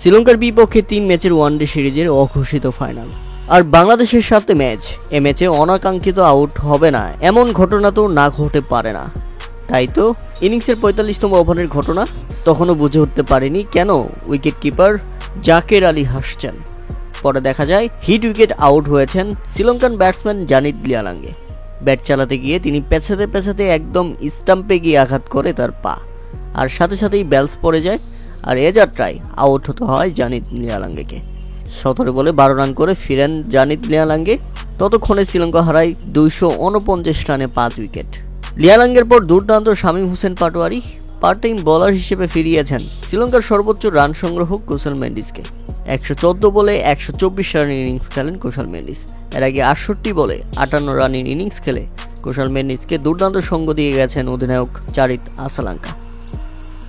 শ্রীলঙ্কার বিপক্ষে 3 ম্যাচের ওয়ানডে সিরিজের অঘোষিত ফাইনাল, আর বাংলাদেশের সাথে ম্যাচ। এ ম্যাচে অনাকাঙ্ক্ষিত আউট হবে না এমন ঘটনা তো না ঘটে পারে না। তাই তো ইনিংসের ৪৫তম ওভারের ঘটনা, তখনও বুঝে উঠতে পারেনি কেন উইকেট কিপার জাকের আলী হাসছেন। পরে দেখা যায় হিট উইকেট আউট হয়েছেন শ্রীলঙ্কান ব্যাটসম্যান জানিত লিয়ালাঙ্গে। ব্যাট চালাতে গিয়ে তিনি পেছাতে পেছাতে একদম স্টাম্পে গিয়ে আঘাত করে তার পা, আর সাথে সাথেই ব্যালস পড়ে যায়। আর এ যাত্রায় আউট হতে হয় জানিত লিয়ালাঙ্গেকে। ১৭ বলে ১২ রান করে ফিরেন জানিত লিয়ালাঙ্গে। ততক্ষণে শ্রীলঙ্কা হারায় ২৪৯ রানে ৫ উইকেট। লিয়ালাঙ্গের পর দুর্দান্ত Shamim Hossain Patwari part time bowler হিসেবে ফিরিয়েছেন শ্রীলঙ্কার সর্বোচ্চ রান সংগ্রাহক কুশল মেন্ডিসকে। ১১৪ বলে ১২৪ রানের ইনিংস খেলেন কুশল মেন্ডিস। এর আগে ৬৮ বলে ৫৮ রানের ইনিংস খেলে কুশল মেন্ডিসকে দুর্দান্ত সঙ্গ দিয়ে গেছেন অধিনায়ক চারিত আসালাঙ্কা।